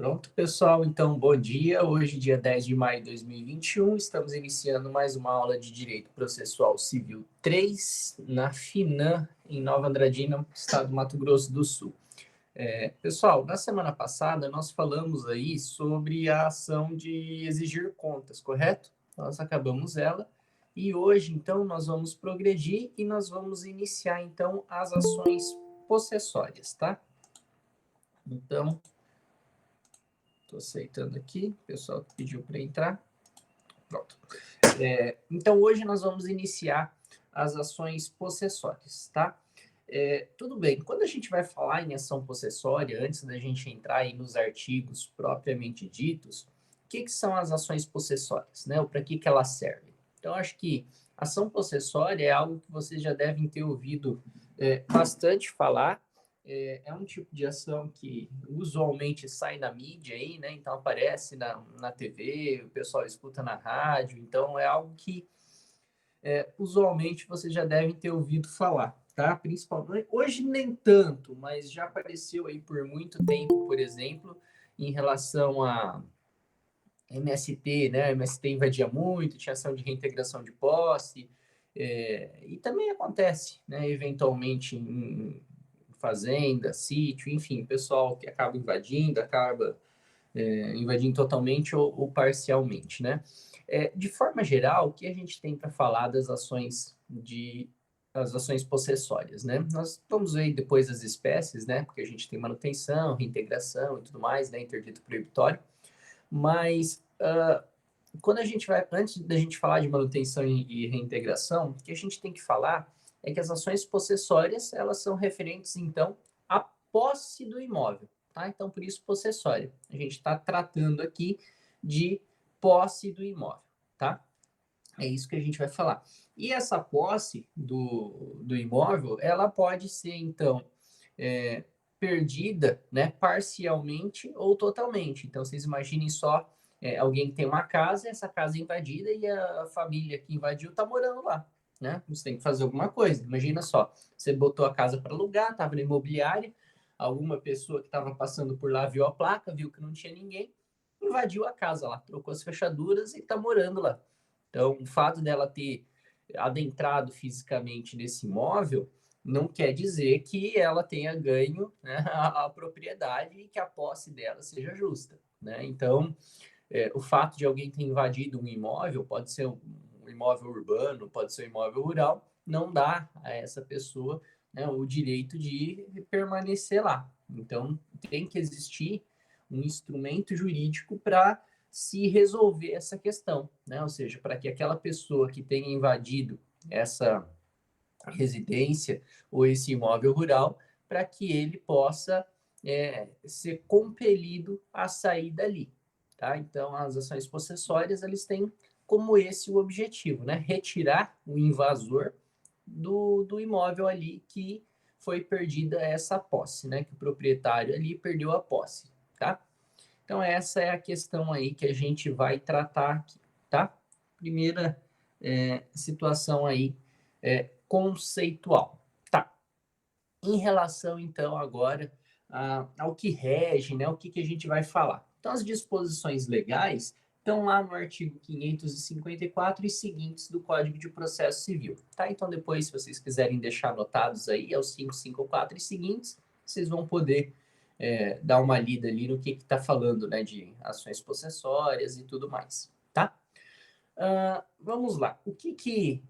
Pronto, pessoal. Então, bom dia. Hoje, dia 10 de maio de 2021, estamos iniciando mais uma aula de Direito Processual Civil 3 na FINAM, em Nova Andradina, estado do Mato Grosso do Sul. Pessoal, na semana passada, nós falamos aí sobre a ação de exigir contas, correto? Nós acabamos ela. E hoje, então, nós vamos progredir e nós vamos iniciar, então, as ações possessórias, tá? Então, estou aceitando aqui, o pessoal pediu para entrar. Pronto. Então, hoje nós vamos iniciar as ações possessórias, tá? Tudo bem, quando a gente vai falar em ação possessória, antes da gente entrar aí nos artigos propriamente ditos, o que são as ações possessórias, né? Ou para que elas servem? Então, acho que ação possessória é algo que vocês já devem ter ouvido bastante falar. É um tipo de ação que usualmente sai na mídia aí, né? Então aparece na TV, o pessoal escuta na rádio. Então é algo que usualmente vocês já devem ter ouvido falar, tá? Principalmente hoje nem tanto, mas já apareceu aí por muito tempo, por exemplo, em relação a MST, né? MST invadia muito, tinha ação de reintegração de posse, e também acontece, né? Eventualmente em fazenda, sítio, enfim, pessoal que acaba invadindo, acaba invadindo totalmente ou parcialmente, né? De forma geral, o que a gente tem para falar das ações as ações possessórias, né? Nós vamos ver depois as espécies, né? Porque a gente tem manutenção, reintegração e tudo mais, né? Interdito proibitório. Mas quando a gente vai, antes da gente falar de manutenção e reintegração, o que a gente tem que falar é que as ações possessórias, elas são referentes, então, à posse do imóvel, tá? Então, por isso, possessória. A gente está tratando aqui de posse do imóvel, tá? É isso que a gente vai falar. E essa posse do imóvel, ela pode ser, então, perdida, né, parcialmente ou totalmente. Então, vocês imaginem só alguém que tem uma casa, essa casa é invadida e a família que invadiu está morando lá, né? Você tem que fazer alguma coisa. Imagina só, você botou a casa para alugar, estava na imobiliária, alguma pessoa que estava passando por lá viu a placa, viu que não tinha ninguém, invadiu a casa lá, trocou as fechaduras e está morando lá. Então, o fato dela ter adentrado fisicamente nesse imóvel não quer dizer que ela tenha ganho, né, a propriedade e que a posse dela seja justa, né? Então, o fato de alguém ter invadido um imóvel, pode ser um imóvel urbano, pode ser um imóvel rural, não dá a essa pessoa, né, o direito de permanecer lá. Então, tem que existir um instrumento jurídico para se resolver essa questão, né? Ou seja, para que aquela pessoa que tenha invadido essa residência ou esse imóvel rural, para que ele possa ser compelido a sair dali, tá? Então, as ações possessórias, eles têm como esse o objetivo, né? Retirar o invasor do imóvel ali que foi perdida essa posse, né? Que o proprietário ali perdeu a posse, tá? Então, essa é a questão aí que a gente vai tratar aqui, tá? Primeira situação aí conceitual. Tá. Em relação, então, agora ao que rege, né? O que a gente vai falar. Então, as disposições legais estão lá no artigo 554 e seguintes do Código de Processo Civil, tá? Então, depois, se vocês quiserem deixar anotados aí, é os 554 e seguintes, vocês vão poder dar uma lida ali no que está falando, né, de ações possessórias e tudo mais, tá? Vamos lá. O que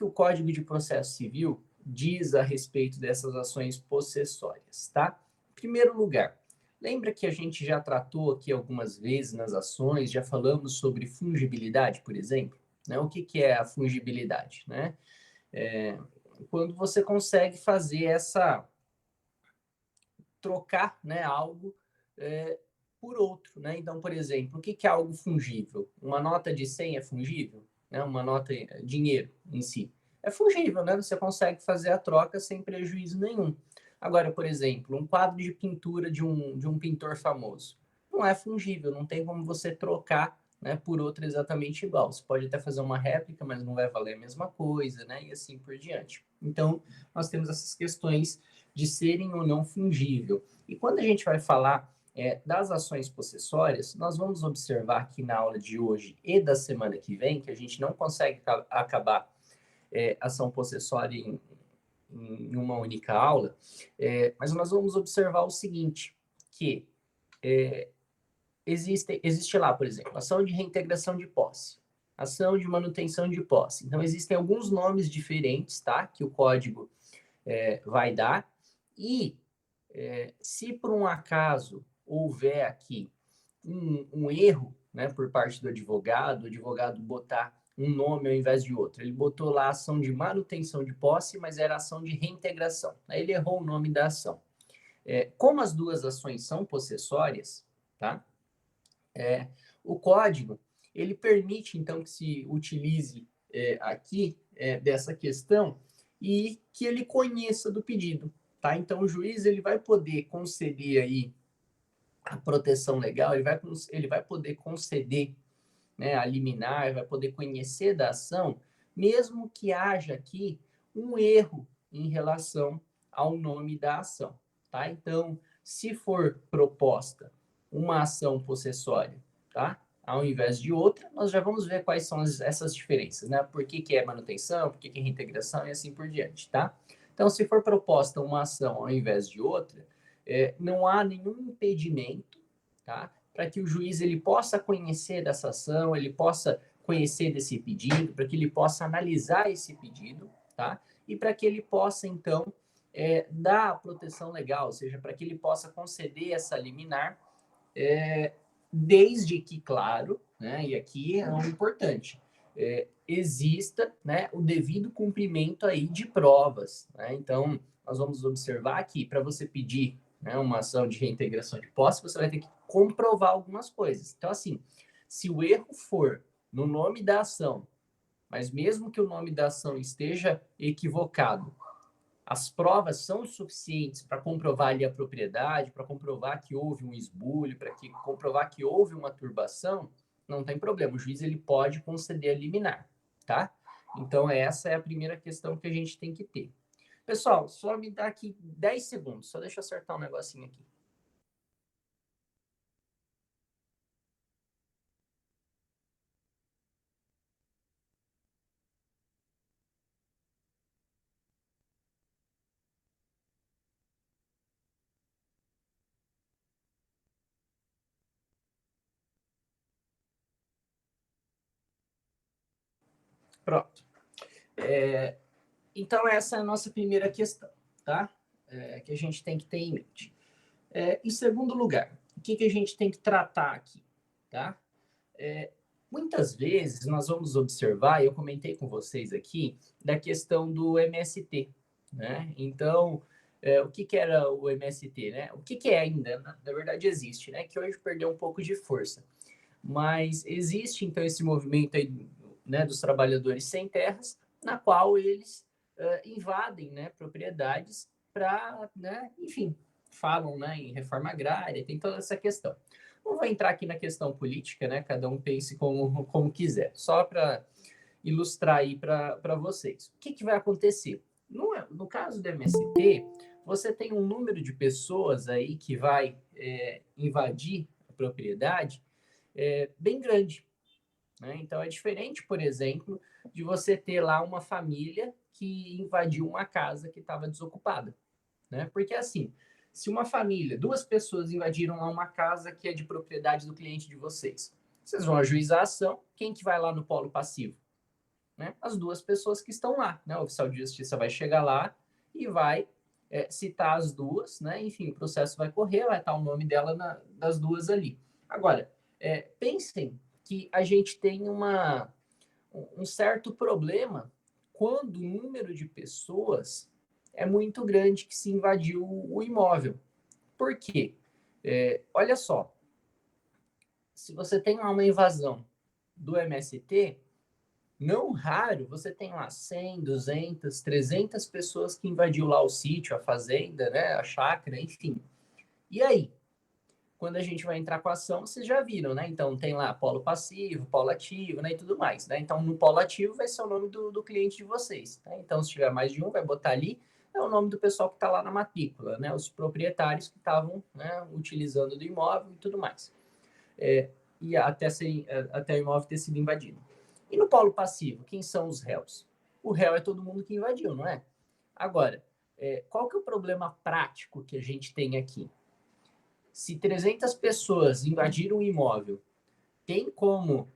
o Código de Processo Civil diz a respeito dessas ações possessórias, tá? Em primeiro lugar, lembra que a gente já tratou aqui algumas vezes nas ações, já falamos sobre fungibilidade, por exemplo? Né? O que é a fungibilidade, né? Quando você consegue fazer trocar, né, algo por outro, né? Então, por exemplo, o que é algo fungível? Uma nota de 100 é fungível? Né? Uma nota, dinheiro em si. É fungível, né? Você consegue fazer a troca sem prejuízo nenhum. Agora, por exemplo, um quadro de pintura de um pintor famoso. Não é fungível, não tem como você trocar, né, por outro exatamente igual. Você pode até fazer uma réplica, mas não vai valer a mesma coisa, né? E assim por diante. Então, nós temos essas questões de serem ou não fungível. E quando a gente vai falar das ações possessórias, nós vamos observar aqui na aula de hoje e da semana que vem, que a gente não consegue acabar ação possessória em uma única aula, mas nós vamos observar o seguinte, que existe lá, por exemplo, ação de reintegração de posse, ação de manutenção de posse. Então, existem alguns nomes diferentes, tá? Que o código vai dar. E se por um acaso houver aqui um erro, né, por parte do advogado, o advogado botar um nome ao invés de outro. Ele botou lá ação de manutenção de posse, mas era ação de reintegração. Aí ele errou o nome da ação. Como as duas ações são possessórias, tá? O código, ele permite, então, que se utilize aqui dessa questão e que ele conheça do pedido, tá? Então, o juiz, ele vai poder conceder aí a proteção legal, ele vai poder conceder, né, a liminar, vai poder conhecer da ação, mesmo que haja aqui um erro em relação ao nome da ação, tá? Então, se for proposta uma ação possessória, tá? Ao invés de outra, nós já vamos ver quais são essas diferenças, né? Por que é manutenção, por que é reintegração e assim por diante, tá? Então, se for proposta uma ação ao invés de outra, não há nenhum impedimento, tá? Para que o juiz ele possa conhecer dessa ação, ele possa conhecer desse pedido, para que ele possa analisar esse pedido, tá? E para que ele possa, então, dar a proteção legal, ou seja, para que ele possa conceder essa liminar, desde que, claro, né, e aqui é o importante, exista, né, o devido cumprimento aí de provas, né? Então, nós vamos observar aqui, para você pedir, né, uma ação de reintegração de posse, você vai ter que comprovar algumas coisas. Então, assim, se o erro for no nome da ação, mas mesmo que o nome da ação esteja equivocado, as provas são suficientes para comprovar ali a propriedade, para comprovar que houve um esbulho, para comprovar que houve uma turbação, não tem problema. O juiz ele pode conceder a liminar, tá? Então, essa é a primeira questão que a gente tem que ter. Pessoal, só me dá aqui 10 segundos, só deixa eu acertar um negocinho aqui. Pronto. Então, essa é a nossa primeira questão, tá? Que a gente tem que ter em mente. Em segundo lugar, o que a gente tem que tratar aqui, tá? Muitas vezes nós vamos observar, eu comentei com vocês aqui, da questão do MST, né? Então, o que era o MST, né? O que é ainda? Na verdade, existe, né? Que hoje perdeu um pouco de força. Mas existe, então, esse movimento aí, né, dos trabalhadores sem terras, na qual eles invadem, né, propriedades para, né, enfim, falam, né, em reforma agrária, tem toda essa questão. Não vou entrar aqui na questão política, né, cada um pense como quiser, só para ilustrar aí para vocês. O que vai acontecer? No caso do MST, você tem um número de pessoas aí que vai invadir a propriedade bem grande, né? Então é diferente, por exemplo, de você ter lá uma família que invadiu uma casa que estava desocupada, né? Porque assim, se uma família, duas pessoas invadiram lá uma casa que é de propriedade do cliente de vocês, vocês vão ajuizar a ação, quem que vai lá no polo passivo? Né? As duas pessoas que estão lá, né? O oficial de justiça vai chegar lá e vai citar as duas, né? Enfim, o processo vai correr, vai estar o nome dela das duas ali. Agora, pensem que a gente tem um certo problema quando o número de pessoas é muito grande que se invadiu o imóvel. Por quê? Olha só, se você tem lá uma invasão do MST, não raro, você tem lá 100, 200, 300 pessoas que invadiu lá o sítio, a fazenda, né, a chácara, enfim. E aí? quando a gente vai entrar com a ação, vocês já viram, né? Então, tem lá polo passivo, polo ativo, né? E tudo mais, né? Então, no polo ativo vai ser o nome do cliente de vocês, né? Então, se tiver mais de um, vai botar ali, é o nome do pessoal que está lá na matrícula, né? Os proprietários que estavam, né, utilizando do imóvel e tudo mais. E até o imóvel ter sido invadido. E no polo passivo, quem são os réus? O réu é todo mundo que invadiu, não é? Agora, qual que é o problema prático que a gente tem aqui? Se 300 pessoas invadiram o imóvel, tem como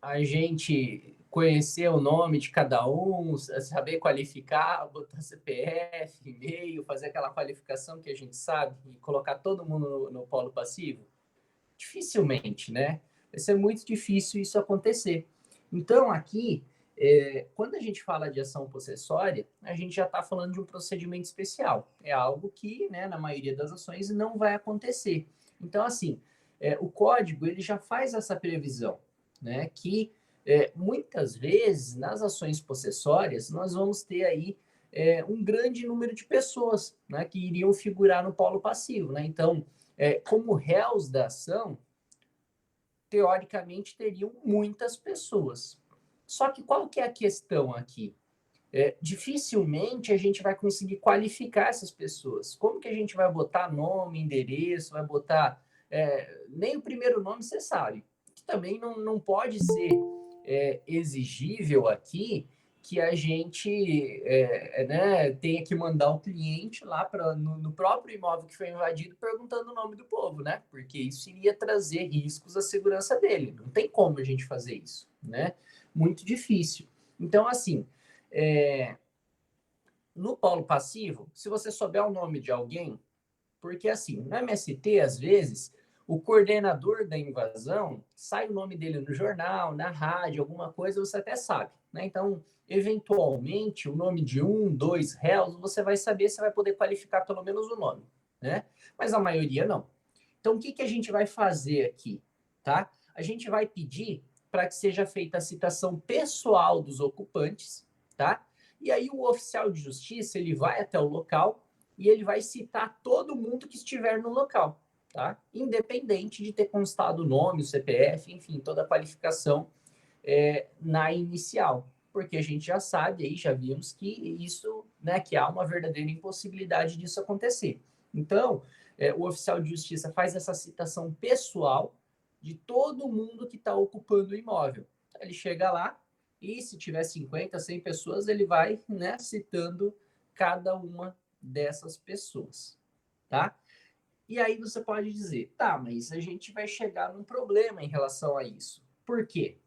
a gente conhecer o nome de cada um, saber qualificar, botar CPF, e-mail, fazer aquela qualificação que a gente sabe e colocar todo mundo no polo passivo? Dificilmente, né? Vai ser muito difícil isso acontecer. Então, aqui, quando a gente fala de ação possessória, a gente já está falando de um procedimento especial. É algo que, né, na maioria das ações, não vai acontecer. Então, assim, o código ele já faz essa previsão, né? Que muitas vezes, nas ações possessórias, nós vamos ter aí um grande número de pessoas, né, que iriam figurar no polo passivo, né? Então, como réus da ação, teoricamente teriam muitas pessoas. Só que qual que é a questão aqui? Dificilmente a gente vai conseguir qualificar essas pessoas. Como que a gente vai botar nome, endereço, vai botar... nem o primeiro nome você sabe. Que também não pode ser exigível aqui que a gente né, tenha que mandar o cliente lá no próprio imóvel que foi invadido perguntando o nome do povo, né? Porque isso iria trazer riscos à segurança dele. Não tem como a gente fazer isso, né? Muito difícil. Então, assim, no polo passivo, se você souber o nome de alguém, porque assim, no MST, às vezes, o coordenador da invasão, sai o nome dele no jornal, na rádio, alguma coisa, você até sabe, né? Então, eventualmente, o nome de um, dois réus, você vai saber, você vai poder qualificar pelo menos o nome, né? Mas a maioria não. Então, o que, que a gente vai fazer aqui, tá? A gente vai pedir para que seja feita a citação pessoal dos ocupantes, tá? E aí o oficial de justiça, ele vai até o local e ele vai citar todo mundo que estiver no local, tá? Independente de ter constado o nome, o CPF, enfim, toda a qualificação na inicial. Porque a gente já sabe aí, já vimos que isso, né, que há uma verdadeira impossibilidade disso acontecer. Então, o oficial de justiça faz essa citação pessoal de todo mundo que está ocupando o imóvel. Ele chega lá e, se tiver 50, 100 pessoas, ele vai, né, citando cada uma dessas pessoas, tá? E aí você pode dizer, tá, mas a gente vai chegar num problema em relação a isso. Por quê?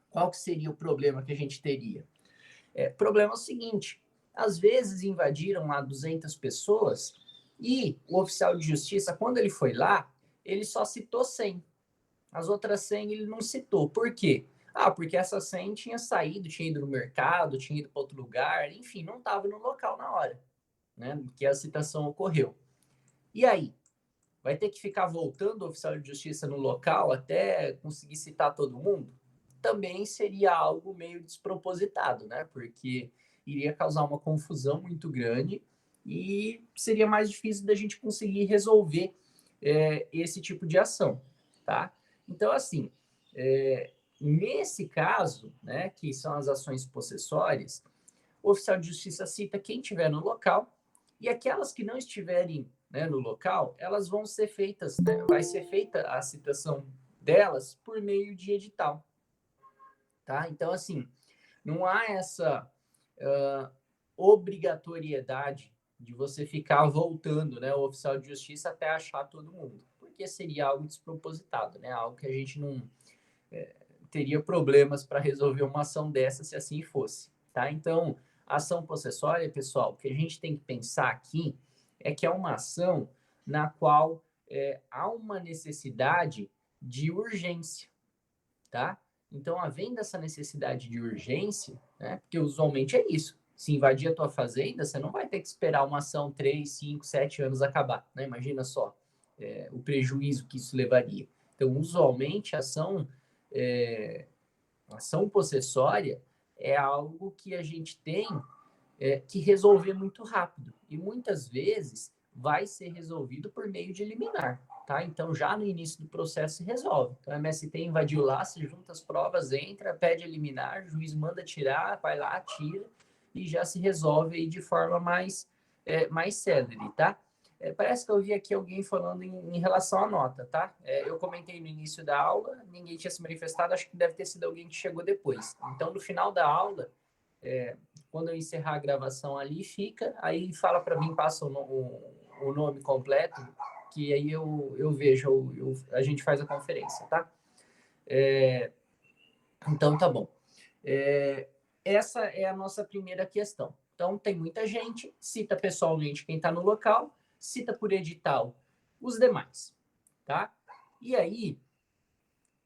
Qual que seria o problema que a gente teria? O problema é o seguinte, às vezes invadiram lá 200 pessoas e o oficial de justiça, quando ele foi lá, ele só citou 100. As outras 100 ele não citou. Por quê? Ah, porque essa 100 tinha saído, tinha ido no mercado, tinha ido para outro lugar, enfim, não estava no local na hora, né, que a citação ocorreu. E aí? Vai ter que ficar voltando o oficial de justiça no local até conseguir citar todo mundo? Também seria algo meio despropositado, né? Porque iria causar uma confusão muito grande e seria mais difícil da gente conseguir resolver esse tipo de ação, tá? Então, assim, nesse caso, né, que são as ações possessórias, o oficial de justiça cita quem estiver no local e aquelas que não estiverem, né, no local, elas vão ser feitas, né, vai ser feita a citação delas por meio de edital, tá? Então, assim, não há essa obrigatoriedade de você ficar voltando, né, o oficial de justiça até achar todo mundo, porque seria algo despropositado, né, algo que a gente não teria problemas para resolver uma ação dessa se assim fosse, tá? Então, a ação possessória, pessoal, o que a gente tem que pensar aqui é que é uma ação na qual há uma necessidade de urgência, tá? Então, havendo essa necessidade de urgência, né? Porque usualmente é isso. Se invadir a tua fazenda, você não vai ter que esperar uma ação 3, 5, 7 anos acabar, né? Imagina só o prejuízo que isso levaria. Então, usualmente, ação possessória é algo que a gente tem que resolver muito rápido. E muitas vezes vai ser resolvido por meio de liminar, tá? Então, já no início do processo se resolve. Então, a MST invadiu lá, se junta as provas, entra, pede liminar, o juiz manda tirar, vai lá, tira, e já se resolve aí de forma mais célere, tá? Parece que eu vi aqui alguém falando em relação à nota, tá? Eu comentei no início da aula, ninguém tinha se manifestado, acho que deve ter sido alguém que chegou depois. Então, no final da aula, quando eu encerrar a gravação ali, fica, aí fala para mim, passa o nome completo, que aí eu vejo, a gente faz a conferência, tá? Então, tá bom. Essa é a nossa primeira questão. Então, tem muita gente, cita pessoalmente quem está no local, cita por edital os demais, tá? E aí,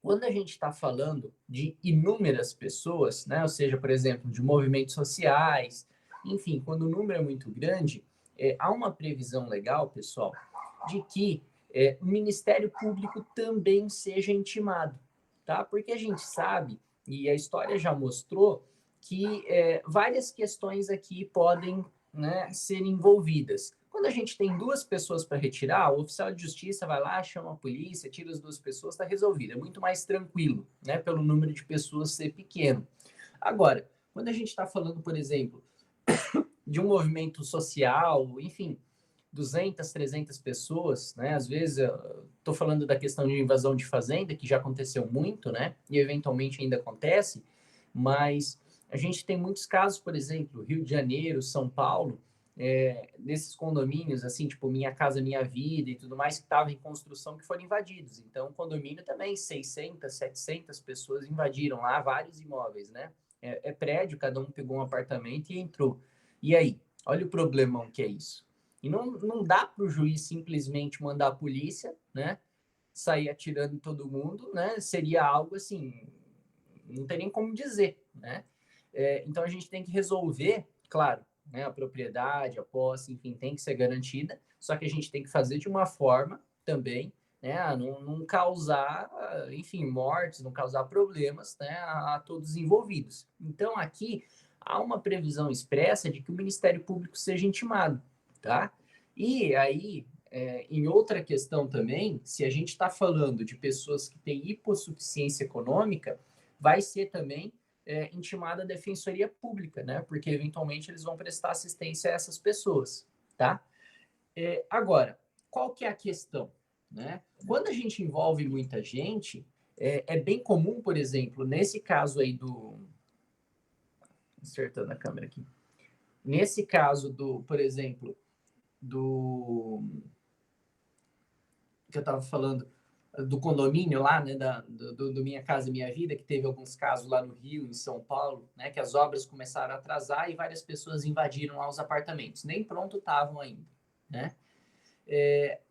quando a gente está falando de inúmeras pessoas, né? Ou seja, por exemplo, de movimentos sociais, enfim, quando o número é muito grande, há uma previsão legal, pessoal, de que o Ministério Público também seja intimado, tá? Porque a gente sabe, e a história já mostrou, que várias questões aqui podem, né, ser envolvidas. Quando a gente tem duas pessoas para retirar, o oficial de justiça vai lá, chama a polícia, tira as duas pessoas, está resolvido. É muito mais tranquilo, né? Pelo número de pessoas ser pequeno. Agora, quando a gente está falando, por exemplo, de um movimento social, enfim, 200, 300 pessoas, né? Às vezes, estou falando da questão de invasão de fazenda, que já aconteceu muito, né? E eventualmente ainda acontece, mas a gente tem muitos casos, por exemplo, Rio de Janeiro, São Paulo, nesses condomínios, assim, tipo Minha Casa Minha Vida e tudo mais, que estavam em construção, que foram invadidos. Então, condomínio também, 600, 700 pessoas invadiram lá vários imóveis, né? Prédio, cada um pegou um apartamento e entrou. E aí? Olha o problemão que é isso. E não dá para o juiz simplesmente mandar a polícia, né? Sair atirando em todo mundo, né? Seria algo assim, não tem nem como dizer, né? Então a gente tem que resolver, claro, né? A propriedade, a posse, enfim, tem que ser garantida, só que a gente tem que fazer de uma forma também, né? A não causar, enfim, mortes, não causar problemas, né? A todos os envolvidos. Então aqui há uma previsão expressa de que o Ministério Público seja intimado, tá? E aí, em outra questão também, se a gente está falando de pessoas que têm hipossuficiência econômica, vai ser também intimada a Defensoria Pública, né? Porque eventualmente eles vão prestar assistência a essas pessoas, tá? Agora, qual que é a questão, né? Quando a gente envolve muita gente, é bem comum, por exemplo, nesse caso aí do... Acertando a câmera aqui. Nesse caso do, por exemplo, do que eu estava falando do condomínio lá, né, do Minha Casa Minha Vida, que teve alguns casos lá no Rio, em São Paulo, né, que as obras começaram a atrasar e várias pessoas invadiram lá os apartamentos. Nem pronto estavam ainda, né?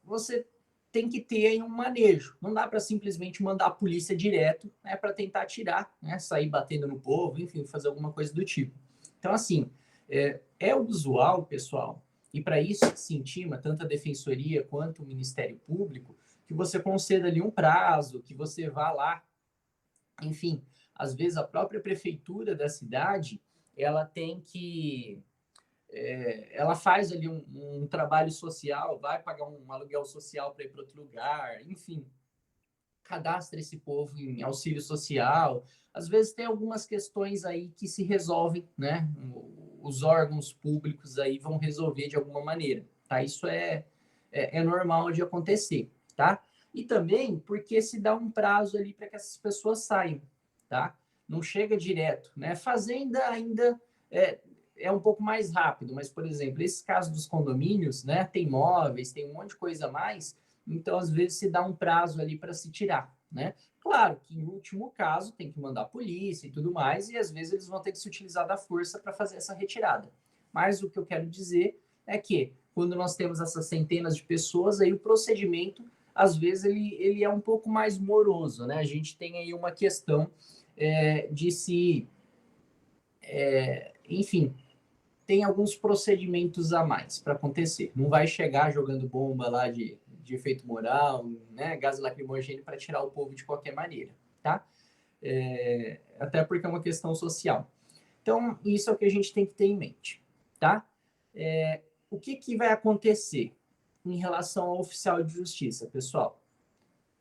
Você tem que ter aí um manejo. Não dá para simplesmente mandar a polícia direto, né, para tentar tirar, né, sair batendo no povo, enfim, fazer alguma coisa do tipo. Então, assim, é usual, pessoal, e para isso se intima tanto a Defensoria quanto o Ministério Público, que você conceda ali um prazo, que você vá lá, enfim, às vezes a própria prefeitura da cidade, ela tem que ela faz ali um trabalho social, vai pagar um aluguel social para ir para outro lugar, enfim, cadastra esse povo em auxílio social. Às vezes tem algumas questões aí que se resolvem, né? Os órgãos públicos aí vão resolver de alguma maneira, tá? Isso é normal de acontecer, tá? E também porque se dá um prazo ali para que essas pessoas saiam, tá? Não chega direto, né? Fazenda ainda é um pouco mais rápido, mas, por exemplo, esse caso dos condomínios, né? Tem móveis, tem um monte de coisa a mais, então, às vezes, se dá um prazo ali para se tirar, né? Claro que, em último caso, tem que mandar a polícia e tudo mais, e às vezes eles vão ter que se utilizar da força para fazer essa retirada. Mas o que eu quero dizer é que, quando nós temos essas centenas de pessoas, aí o procedimento, às vezes, ele é um pouco mais moroso, né? A gente tem aí uma questão de se... enfim, tem alguns procedimentos a mais para acontecer. Não vai chegar jogando bomba lá de efeito moral, né, gás lacrimogêneo para tirar o povo de qualquer maneira, tá? Até porque é uma questão social. Então, isso é o que a gente tem que ter em mente, tá? O que vai acontecer? em relação ao oficial de justiça, pessoal,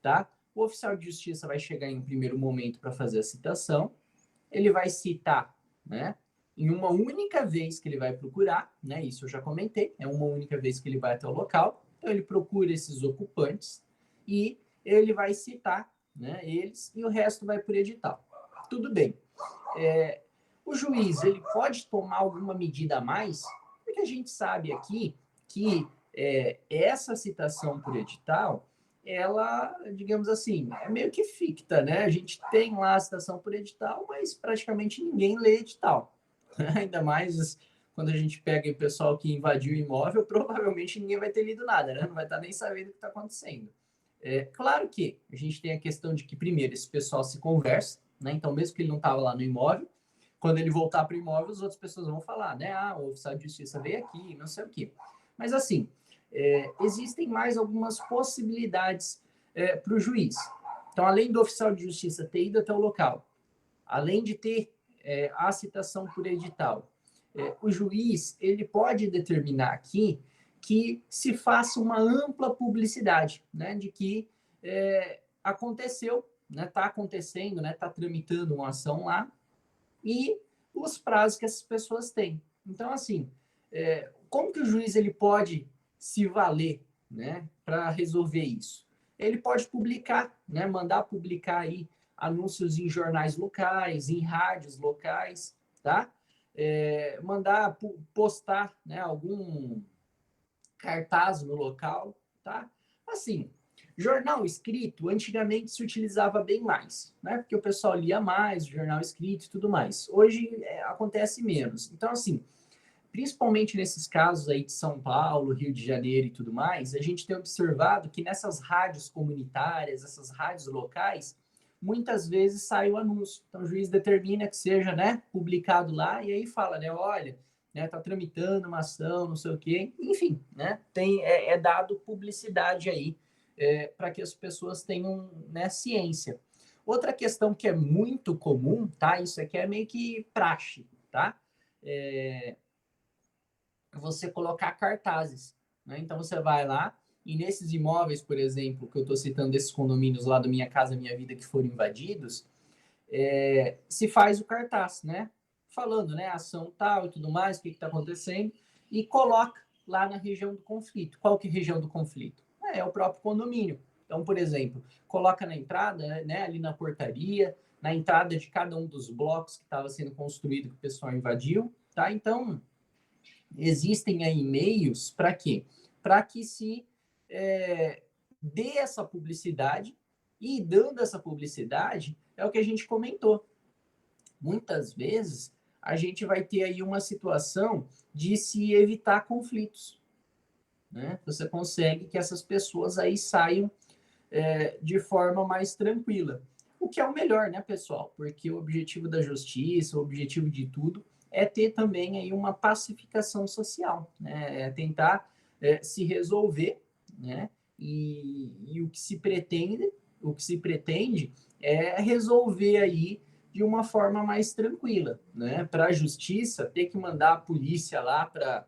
tá? O oficial de justiça vai chegar em um primeiro momento para fazer a citação, ele vai citar, né? Em uma única vez que ele vai procurar, né? Isso eu já comentei, é uma única vez que ele vai até o local, então ele procura esses ocupantes e ele vai citar, né, eles, e o resto vai por edital. Tudo bem. O juiz, ele pode tomar alguma medida a mais, porque a gente sabe aqui que essa citação por edital, ela, digamos assim, é meio que ficta, né? A gente tem lá a citação por edital, mas praticamente ninguém lê edital. Ainda mais quando a gente pega o pessoal que invadiu o imóvel, provavelmente ninguém vai ter lido nada, né? Não vai estar nem sabendo o que está acontecendo. Claro que a gente tem a questão de que, primeiro, esse pessoal se conversa, né? Então, mesmo que ele não estava lá no imóvel, quando ele voltar para o imóvel, as outras pessoas vão falar, né? Ah, o oficial de justiça veio aqui, não sei o quê. Mas, assim, existem mais algumas possibilidades para o juiz. Então, além do oficial de justiça ter ido até o local, além de ter a citação por edital, o juiz ele pode determinar aqui que se faça uma ampla publicidade, né, de que aconteceu, né, está acontecendo, né, está tramitando uma ação lá, e os prazos que essas pessoas têm. Então, assim, como que o juiz ele pode se valer, né, para resolver isso? Ele pode publicar, né, mandar publicar aí anúncios em jornais locais, em rádios locais, tá? Mandar postar, né, algum cartaz no local, tá? Assim, jornal escrito, antigamente se utilizava bem mais, né? Porque o pessoal lia mais, jornal escrito e tudo mais. Hoje acontece menos. Então, assim, principalmente nesses casos aí de São Paulo, Rio de Janeiro e tudo mais, a gente tem observado que nessas rádios comunitárias, essas rádios locais, muitas vezes sai o anúncio. Então, o juiz determina que seja, né, publicado lá e aí fala, né, olha, né, tá tramitando uma ação, não sei o quê. Enfim, né, é dado publicidade aí para que as pessoas tenham, né, ciência. Outra questão que é muito comum, tá? Isso aqui é meio que praxe, tá? Você colocar cartazes, né? Então você vai lá e nesses imóveis, por exemplo, que eu estou citando desses condomínios lá do Minha Casa Minha Vida que foram invadidos, se faz o cartaz, né? Falando, né? Ação tal e tudo mais, o que está acontecendo, e coloca lá na região do conflito. Qual que é a região do conflito? É o próprio condomínio. Então, por exemplo, coloca na entrada, né? Ali na portaria, na entrada de cada um dos blocos que estava sendo construído que o pessoal invadiu, tá? Então, existem aí meios para quê? Para que se dê essa publicidade, e dando essa publicidade, é o que a gente comentou. Muitas vezes, a gente vai ter aí uma situação de se evitar conflitos, né? Você consegue que essas pessoas aí saiam de forma mais tranquila. O que é o melhor, né, pessoal? Porque o objetivo da justiça, o objetivo de tudo, é ter também aí uma pacificação social, né? É tentar se resolver, né? E o que se pretende é resolver aí de uma forma mais tranquila, né? Para a justiça ter que mandar a polícia lá para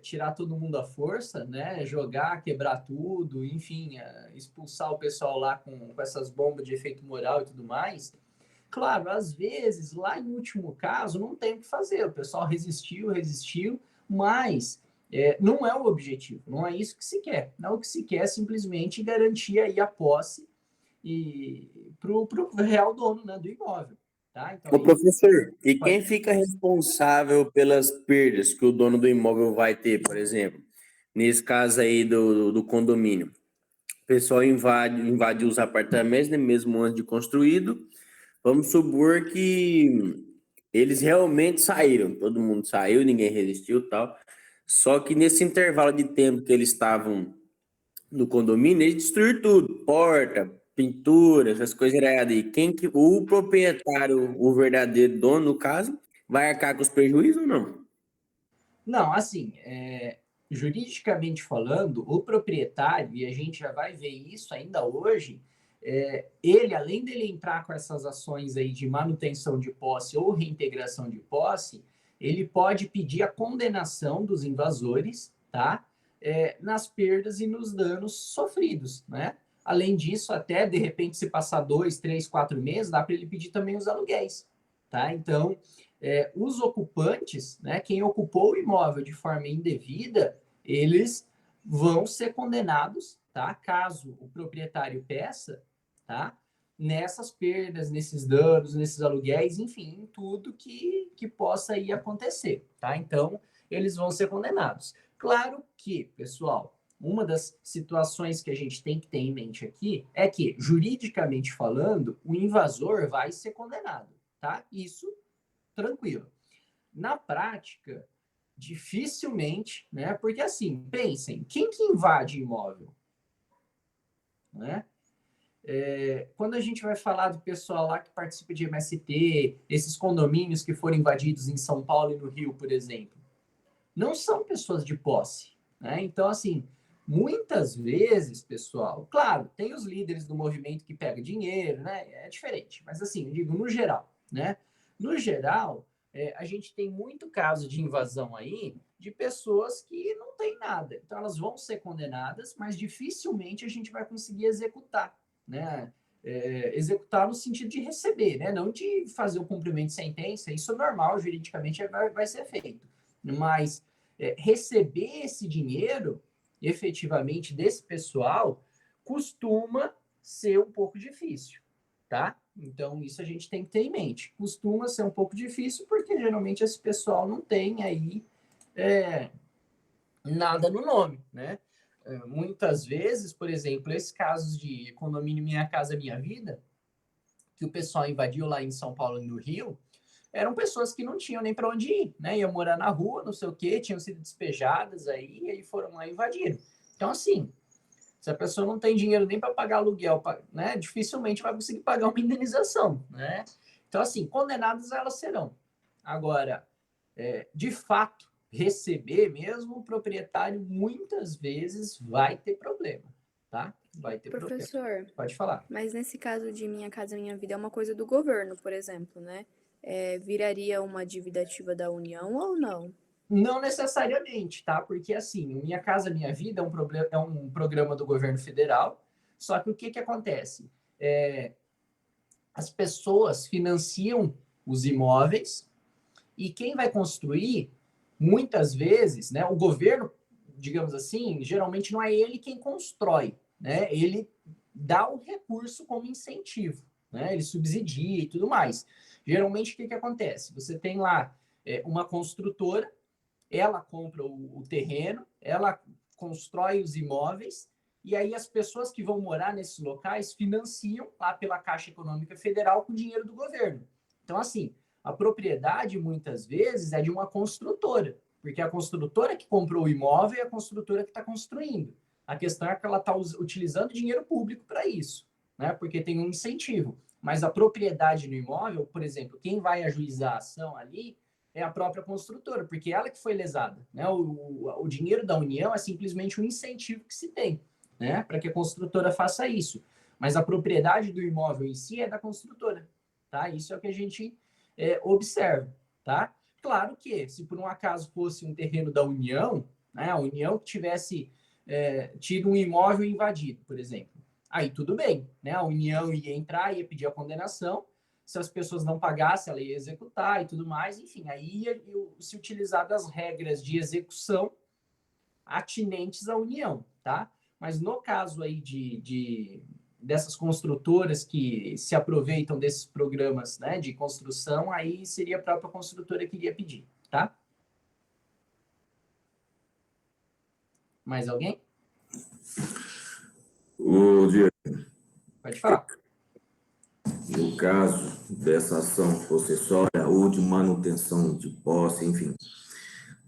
tirar todo mundo à força, né? Jogar, quebrar tudo, enfim, expulsar o pessoal lá com essas bombas de efeito moral e tudo mais. Claro, às vezes, lá em último caso, não tem o que fazer. O pessoal resistiu, mas não é o objetivo, não é isso que se quer. Não, o que se quer é simplesmente garantir aí a posse para o real dono, né, do imóvel. Tá? Então, Ô, aí, professor, e quem pode... fica responsável pelas perdas que o dono do imóvel vai ter, por exemplo, nesse caso aí do condomínio? O pessoal invade os apartamentos, né, mesmo antes de construído. Vamos supor que eles realmente saíram, todo mundo saiu, ninguém resistiu e tal. Só que nesse intervalo de tempo que eles estavam no condomínio, eles destruíram tudo, porta, pintura, essas coisas erradas aí. Quem que o proprietário, o verdadeiro dono, no caso, vai arcar com os prejuízos ou não? Não, assim, juridicamente falando, o proprietário, e a gente já vai ver isso ainda hoje, ele, além dele entrar com essas ações aí de manutenção de posse ou reintegração de posse, ele pode pedir a condenação dos invasores, tá? nas perdas e nos danos sofridos, né? Além disso, até de repente, se passar 2, 3, 4 meses, dá para ele pedir também os aluguéis, tá? Então, os ocupantes, né, quem ocupou o imóvel de forma indevida, eles vão ser condenados, tá? Caso o proprietário peça, tá? Nessas perdas, nesses danos, nesses aluguéis, enfim, em tudo que possa ir acontecer, tá? Então, eles vão ser condenados. Claro que, pessoal, uma das situações que a gente tem que ter em mente aqui é que, juridicamente falando, o invasor vai ser condenado, tá? Isso, tranquilo. Na prática, dificilmente, né? Porque assim, pensem, quem que invade imóvel, né? Quando a gente vai falar do pessoal lá que participa de MST, esses condomínios que foram invadidos em São Paulo e no Rio, por exemplo, não são pessoas de posse, né? Então, assim, muitas vezes, pessoal, claro, tem os líderes do movimento que pegam dinheiro, né? É diferente, mas assim, eu digo no geral, né? No geral, a gente tem muito caso de invasão aí de pessoas que não têm nada. Então, elas vão ser condenadas, mas dificilmente a gente vai conseguir executar, né? Executar no sentido de receber, né? Não de fazer o cumprimento de sentença, isso é normal, juridicamente vai ser feito. Mas receber esse dinheiro, efetivamente, desse pessoal, costuma ser um pouco difícil, tá? Então, isso a gente tem que ter em mente. Costuma ser um pouco difícil, porque geralmente esse pessoal não tem aí nada no nome, né? Muitas vezes, por exemplo, esses casos de condomínio Minha Casa Minha Vida, que o pessoal invadiu lá em São Paulo e no Rio, eram pessoas que não tinham nem para onde ir, né? Iam morar na rua, não sei o quê, tinham sido despejadas aí, e aí foram lá e invadiram. Então, assim, se a pessoa não tem dinheiro nem para pagar aluguel, né? Dificilmente vai conseguir pagar uma indenização, né? Então, assim, condenadas elas serão. Agora, de fato, receber mesmo, o proprietário muitas vezes vai ter problema, tá? Vai ter problema. Professor, Pode falar. mas nesse caso de Minha Casa Minha Vida é uma coisa do governo, por exemplo, né? Viraria uma dívida ativa da União ou não? Não necessariamente, tá? Porque assim, o Minha Casa Minha Vida é um programa do governo federal, só que o que acontece? As pessoas financiam os imóveis e quem vai construir, muitas vezes, né? O governo, digamos assim, geralmente não é ele quem constrói, né? Ele dá o recurso como incentivo, né? Ele subsidia e tudo mais. Geralmente, o que acontece? Você tem lá uma construtora, ela compra o terreno, ela constrói os imóveis, e aí as pessoas que vão morar nesses locais financiam lá pela Caixa Econômica Federal com dinheiro do governo. Então, assim, a propriedade muitas vezes é de uma construtora, porque a construtora que comprou o imóvel é a construtora que está construindo. A questão é que ela está utilizando dinheiro público para isso, né? Porque tem um incentivo. Mas a propriedade no imóvel, por exemplo, quem vai ajuizar a ação ali é a própria construtora, porque ela que foi lesada, né? O dinheiro da União é simplesmente um incentivo que se tem, né? Para que a construtora faça isso. Mas a propriedade do imóvel em si é da construtora, tá? Isso é o que a gente observa, tá? Claro que, se por um acaso fosse um terreno da União, né? A União que tivesse tido um imóvel invadido, por exemplo, aí tudo bem, né? A União ia entrar, ia pedir a condenação, se as pessoas não pagassem, ela ia executar e tudo mais, enfim, aí ia se utilizar das regras de execução atinentes à União, tá? Mas no caso aí dessas construtoras que se aproveitam desses programas, né, de construção, aí seria a própria construtora que iria pedir, tá? Mais alguém? O Diego, Pode falar. no caso dessa ação possessória ou de manutenção de posse, enfim,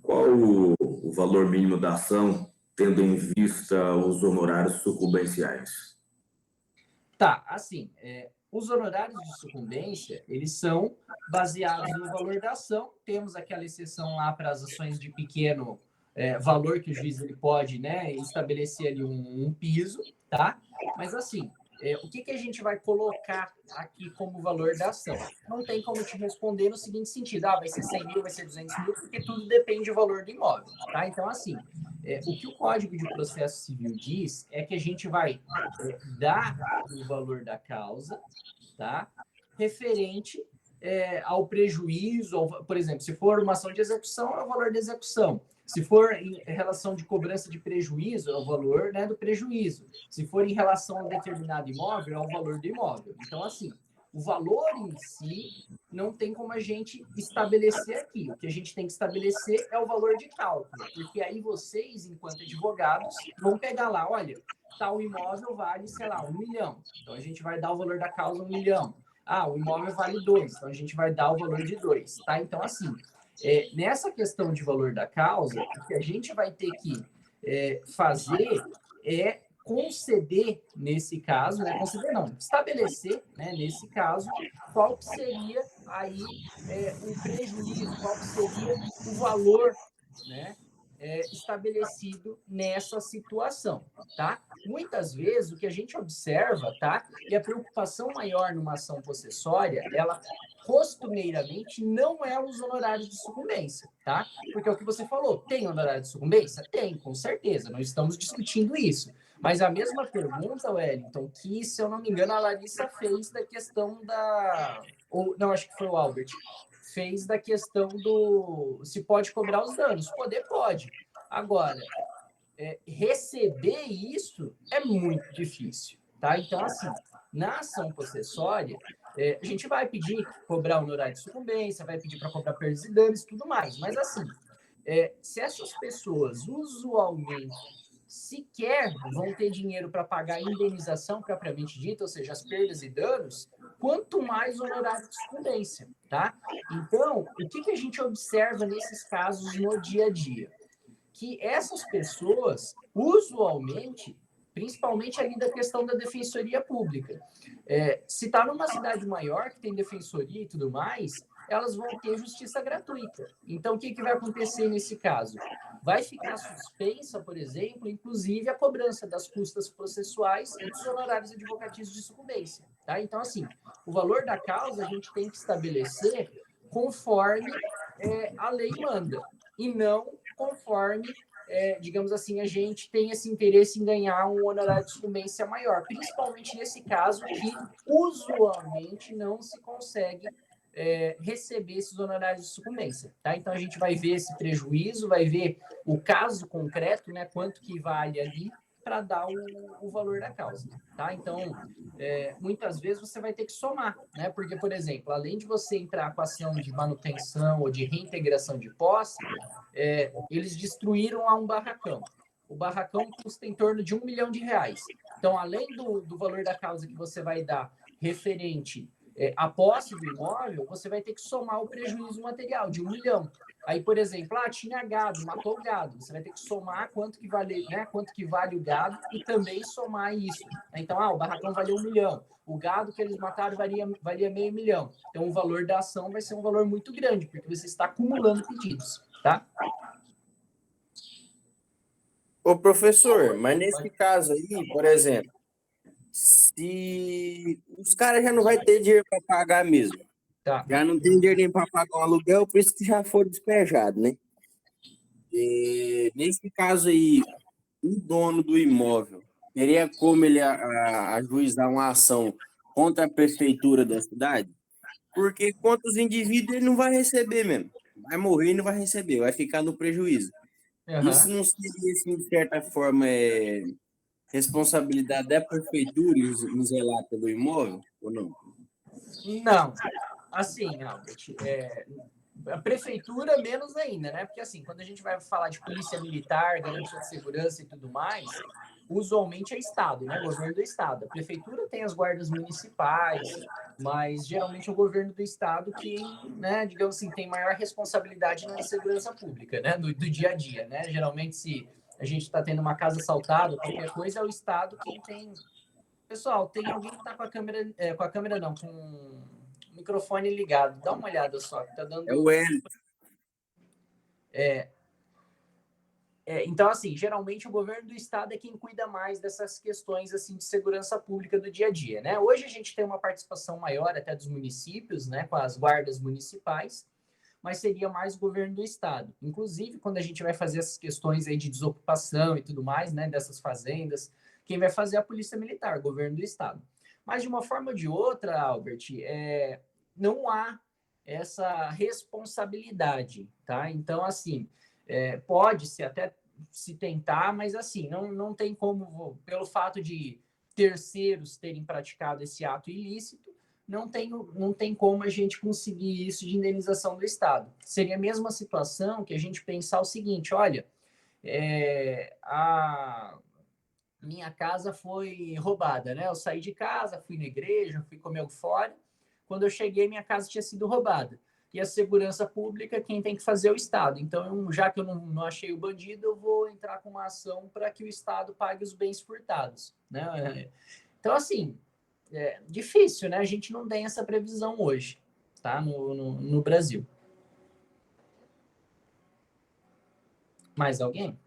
qual o valor mínimo da ação, tendo em vista os honorários sucumbenciais? Tá, assim, os honorários de sucumbência, eles são baseados no valor da ação. Temos aquela exceção lá para as ações de pequeno valor que o juiz ele pode, né, estabelecer ali um piso, tá? Mas assim, o que a gente vai colocar aqui como valor da ação? Não tem como te responder no seguinte sentido, vai ser 100 mil, vai ser 200 mil, porque tudo depende do valor do imóvel, tá? Então, assim, O que o Código de Processo Civil diz é que a gente vai dar o valor da causa, tá? Referente ao prejuízo, por exemplo, se for uma ação de execução, é o valor da execução. Se for em relação de cobrança de prejuízo, é o valor, né, do prejuízo. Se for em relação a determinado imóvel, é o valor do imóvel. Então, assim, o valor em si não tem como a gente estabelecer aqui. O que a gente tem que estabelecer é o valor de cálculo, porque aí vocês, enquanto advogados, vão pegar lá, olha, tal imóvel vale, sei lá, 1 milhão. Então, a gente vai dar o valor da causa 1 milhão. Ah, o imóvel vale 2, então a gente vai dar o valor de 2, tá? Então, assim, nessa questão de valor da causa, o que a gente vai ter que fazer é conceder nesse caso, né? Conceder não, estabelecer, né, nesse caso, qual que seria aí o prejuízo, qual que seria o valor, né, estabelecido nessa situação, tá? Muitas vezes o que a gente observa, tá? E a preocupação maior numa ação possessória, ela costumeiramente não é os honorários de sucumbência, tá? Porque é o que você falou, tem honorário de sucumbência? Tem, com certeza, não estamos discutindo isso. Mas a mesma pergunta, Wellington, que, se eu não me engano, a Larissa fez da questão da... Ou, não, acho que foi o Albert. Fez da questão do... se pode cobrar os danos. Poder, pode. Agora, receber isso é muito difícil, tá? Então, assim, na ação possessória, a gente vai pedir cobrar honorário de sucumbência, vai pedir para cobrar perdas e danos e tudo mais. Mas, assim, se essas pessoas usualmente sequer vão ter dinheiro para pagar a indenização propriamente dita, ou seja, as perdas e danos, quanto mais honorário de sucumbência, tá? Então, o que a gente observa nesses casos no dia a dia? Que essas pessoas, usualmente, principalmente ali da questão da defensoria pública, se está numa cidade maior, que tem defensoria e tudo mais, elas vão ter justiça gratuita. Então, o que vai acontecer nesse caso? Vai ficar suspensa, por exemplo, inclusive a cobrança das custas processuais e dos honorários advocatícios de sucumbência. Tá? Então, assim, o valor da causa a gente tem que estabelecer conforme a lei manda, e não conforme, digamos assim, a gente tem esse interesse em ganhar um honorário de sucumbência maior, principalmente nesse caso que usualmente não se consegue receber esses honorários de sucumbência, tá? Então a gente vai ver esse prejuízo, vai ver o caso concreto, né? Quanto que vale ali para dar o valor da causa, tá? Então, muitas vezes você vai ter que somar, né? Porque, por exemplo, além de você entrar com ação de manutenção ou de reintegração de posse, eles destruíram lá um barracão. O barracão custa em torno de R$1 milhão. Então, além do valor da causa que você vai dar referente à posse do imóvel, você vai ter que somar o prejuízo material de R$1 milhão. Aí, por exemplo, tinha gado, matou o gado. Você vai ter que somar quanto que vale, né, quanto que vale o gado e também somar isso. Então, o barracão valia R$1 milhão. O gado que eles mataram valia R$0,5 milhão. Então, o valor da ação vai ser um valor muito grande, porque você está acumulando pedidos, tá? Ô, professor, mas nesse caso aí, por exemplo, se os caras já não vai ter dinheiro para pagar mesmo, Tá. já não tem dinheiro para pagar um aluguel, por isso que já foram despejados, né? Nesse caso aí, o dono do imóvel teria como ele ajuizar uma ação contra a prefeitura da cidade? Porque contra os indivíduos ele não vai receber mesmo. Vai morrer e não vai receber, vai ficar no prejuízo. Isso não seria, assim, de certa forma, responsabilidade da prefeitura em zelar pelo imóvel, ou não? Não. Assim, Albert, a prefeitura menos ainda, né? Porque, assim, quando a gente vai falar de polícia militar, garantia de segurança e tudo mais, usualmente é Estado, né? Governo do Estado. A prefeitura tem as guardas municipais, mas geralmente é o governo do Estado que, né, digamos assim, tem maior responsabilidade na segurança pública, né? Do dia a dia, né? Geralmente, se a gente está tendo uma casa assaltada, qualquer coisa, é o Estado quem tem... Pessoal, tem alguém que está com a câmera não, com o microfone ligado. Dá uma olhada só, que tá dando... É o Hélio. Então, assim, geralmente o governo do estado é quem cuida mais dessas questões, assim, de segurança pública do dia a dia, né? Hoje a gente tem uma participação maior até dos municípios, né, com as guardas municipais, mas seria mais o governo do estado. Inclusive, quando a gente vai fazer essas questões aí de desocupação e tudo mais, né, dessas fazendas, quem vai fazer é a Polícia Militar, o governo do estado. Mas de uma forma ou de outra, Albert, não há essa responsabilidade, tá? Então, assim, pode-se até se tentar, mas assim, não tem como, pelo fato de terceiros terem praticado esse ato ilícito, não tem como a gente conseguir isso de indenização do Estado. Seria a mesma situação que a gente pensar o seguinte, olha, a minha casa foi roubada, né? Eu saí de casa, fui na igreja, fui comer fora. Quando eu cheguei, minha casa tinha sido roubada. E a segurança pública, quem tem que fazer é o Estado. Então, já que eu não achei o bandido, eu vou entrar com uma ação para que o Estado pague os bens furtados, né? Então, assim, difícil, né? A gente não tem essa previsão hoje, tá? No Brasil. Mais alguém?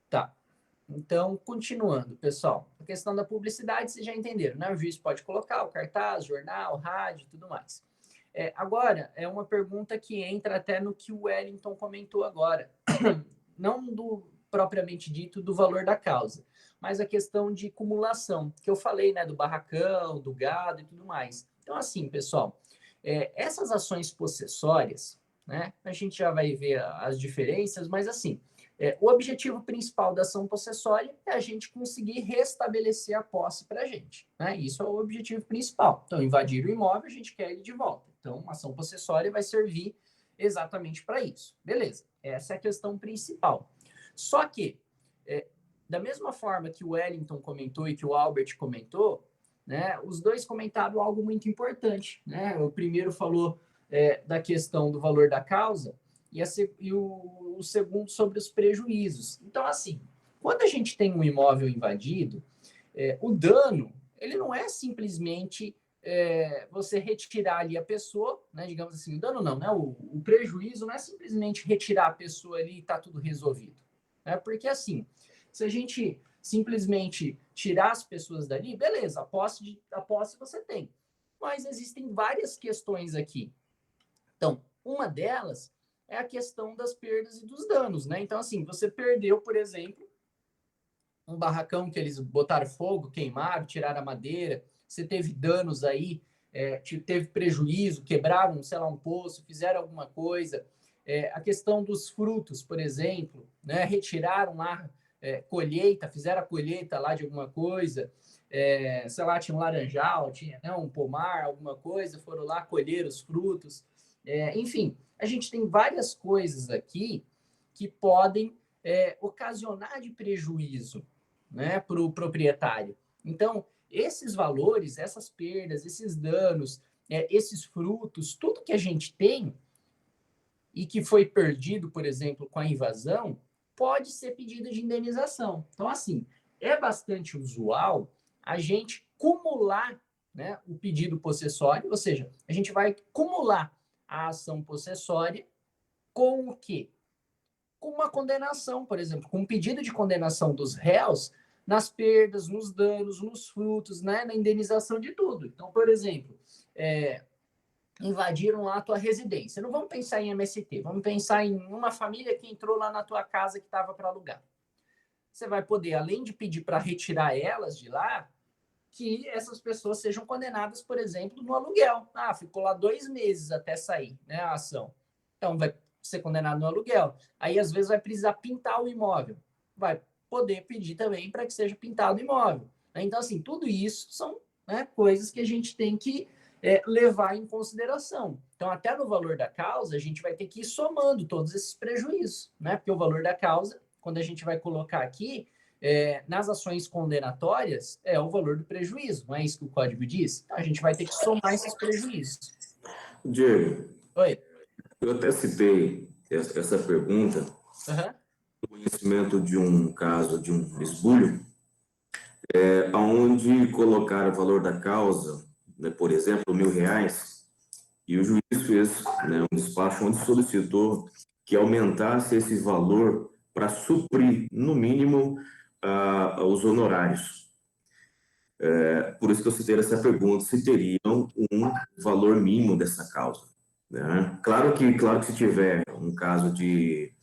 Tá. Então, continuando, pessoal. A questão da publicidade, vocês já entenderam, né? O juiz pode colocar o cartaz, jornal, rádio e tudo mais. Agora, é uma pergunta que entra até no que o Wellington comentou agora. Não do propriamente dito do valor da causa, mas a questão de acumulação, que eu falei, né? Do barracão, do gado e tudo mais. Então, assim, pessoal, essas ações possessórias, né? A gente já vai ver as diferenças, mas assim, o objetivo principal da ação possessória é a gente conseguir restabelecer a posse para a gente, né? Isso é o objetivo principal. Então, invadir o imóvel, a gente quer ele de volta. Então, uma ação possessória vai servir exatamente para isso. Beleza, essa é a questão principal. Só que, da mesma forma que o Wellington comentou e que o Albert comentou, né, os dois comentaram algo muito importante, né? O primeiro falou da questão do valor da causa e o segundo sobre os prejuízos. Então, assim, quando a gente tem um imóvel invadido, o dano, ele não é simplesmente você retirar ali a pessoa, né? Digamos assim, o dano não, né? O prejuízo não é simplesmente retirar a pessoa ali e tá tudo resolvido, né? Porque assim, se a gente simplesmente tirar as pessoas dali, beleza, a posse você tem. Mas existem várias questões aqui. Então, uma delas é a questão das perdas e dos danos, né? Então, assim, você perdeu, por exemplo, um barracão que eles botaram fogo, queimaram, tiraram a madeira, você teve danos aí, teve prejuízo, quebraram, sei lá, um poço, fizeram alguma coisa. A questão dos frutos, por exemplo, né? Retiraram lá colheita, fizeram a colheita lá de alguma coisa, sei lá, tinha um laranjal, tinha um pomar, alguma coisa, foram lá colher os frutos. Enfim, a gente tem várias coisas aqui que podem ocasionar de prejuízo, né, para o proprietário. Então, esses valores, essas perdas, esses danos, esses frutos, tudo que a gente tem e que foi perdido, por exemplo, com a invasão, pode ser pedido de indenização. Então, assim, é bastante usual a gente cumular, né, o pedido possessório, ou seja, a gente vai cumular a ação possessória com o quê? Com uma condenação, por exemplo, com um pedido de condenação dos réus nas perdas, nos danos, nos frutos, né, na indenização de tudo. Então, por exemplo, invadiram lá a tua residência. Não vamos pensar em MST, vamos pensar em uma família que entrou lá na tua casa que estava para alugar. Você vai poder, além de pedir para retirar elas de lá, que essas pessoas sejam condenadas, por exemplo, no aluguel. Ficou lá 2 meses até sair, né, a ação. Então, vai ser condenado no aluguel. Aí, às vezes, vai precisar pintar o imóvel. Vai poder pedir também para que seja pintado o imóvel. Então, assim, tudo isso são, né, coisas que a gente tem que levar em consideração. Então, até no valor da causa, a gente vai ter que ir somando todos esses prejuízos, né? Porque o valor da causa, quando a gente vai colocar aqui, nas ações condenatórias, é o valor do prejuízo, não é isso que o código diz? Então, a gente vai ter que somar esses prejuízos. Diego, Oi. eu até citei essa pergunta no conhecimento de um caso de um esbulho, onde colocaram o valor da causa, né, por exemplo, R$ 1.000, e o juiz fez, né, um despacho onde solicitou que aumentasse esse valor para suprir, no mínimo, os honorários. Por isso que eu citei essa pergunta, se teriam um valor mínimo dessa causa, né? Claro que se tiver um caso de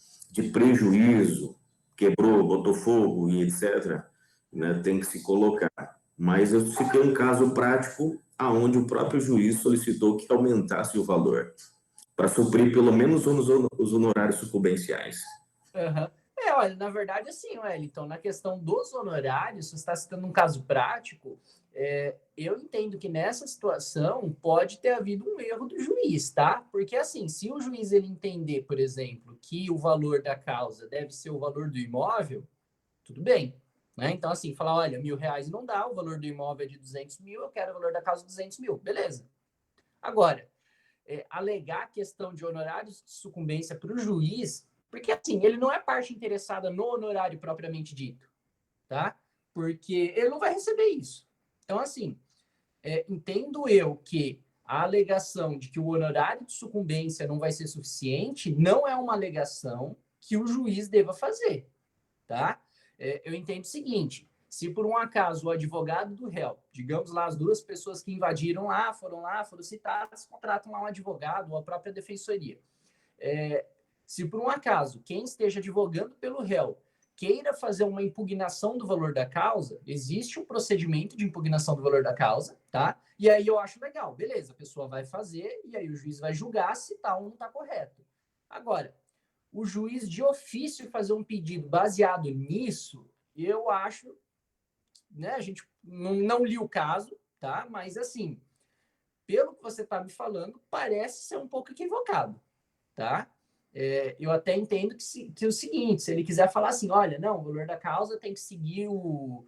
prejuízo, quebrou, botou fogo e etc., né, tem que se colocar. Mas eu citei um caso prático aonde o próprio juiz solicitou que aumentasse o valor para suprir pelo menos os honorários sucumbenciais. Aham. Olha, na verdade, assim, Wellington, na questão dos honorários, você está citando um caso prático, eu entendo que nessa situação pode ter havido um erro do juiz, tá? Porque, assim, se o juiz ele entender, por exemplo, que o valor da causa deve ser o valor do imóvel, tudo bem, né? Então, assim, falar, olha, R$1.000 não dá, o valor do imóvel é de 200 mil, eu quero o valor da causa de 200 mil, beleza. Agora, alegar a questão de honorários de sucumbência para o juiz, porque assim, ele não é parte interessada no honorário propriamente dito, tá? Porque ele não vai receber isso. Então, assim, entendo eu que a alegação de que o honorário de sucumbência não vai ser suficiente não é uma alegação que o juiz deva fazer, tá? Eu entendo o seguinte, se por um acaso o advogado do réu, digamos lá, as duas pessoas que invadiram lá, foram citadas, contratam lá um advogado ou a própria defensoria. Se por um acaso quem esteja advogando pelo réu queira fazer uma impugnação do valor da causa, existe um procedimento de impugnação do valor da causa, tá? E aí eu acho legal, beleza, a pessoa vai fazer e aí o juiz vai julgar se tal ou não está correto. Agora, o juiz de ofício fazer um pedido baseado nisso, eu acho, né, a gente não li o caso, tá? Mas assim, pelo que você está me falando, parece ser um pouco equivocado, tá? Eu até entendo que o seguinte, se ele quiser falar assim, olha, não, o valor da causa tem que seguir o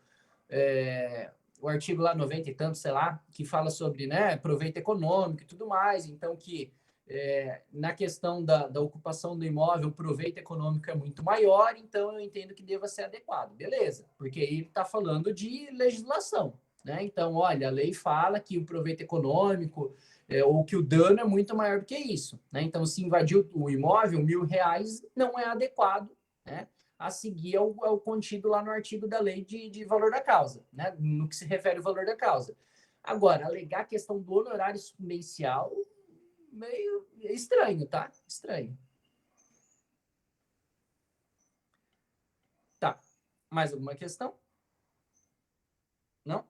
artigo lá 90 e tanto, sei lá, que fala sobre, né, proveito econômico e tudo mais, então que na questão da ocupação do imóvel, o proveito econômico é muito maior, então eu entendo que deva ser adequado, beleza, porque aí ele está falando de legislação, né? Então, olha, a lei fala que o proveito econômico ou que o dano é muito maior do que isso, né? Então, se invadiu o imóvel, R$1.000 não é adequado, né, a seguir ao contido lá no artigo da lei de valor da causa, né? No que se refere ao valor da causa. Agora, alegar a questão do honorário sucumbencial, meio estranho, tá? Estranho. Tá. Mais alguma questão? Não?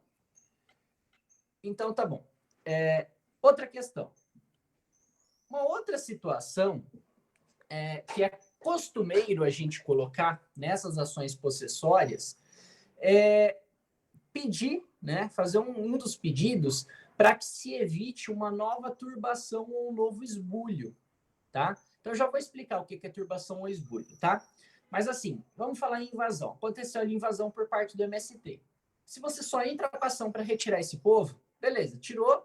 Então, tá bom. Outra questão. Uma outra situação que é costumeiro a gente colocar nessas ações possessórias é pedir, né, fazer um dos pedidos para que se evite uma nova turbação ou um novo esbulho, tá? Então, eu já vou explicar o que é turbação ou esbulho, tá? Mas, assim, vamos falar em invasão. Aconteceu ali invasão por parte do MST. Se você só entra com a ação para retirar esse povo, beleza, tirou,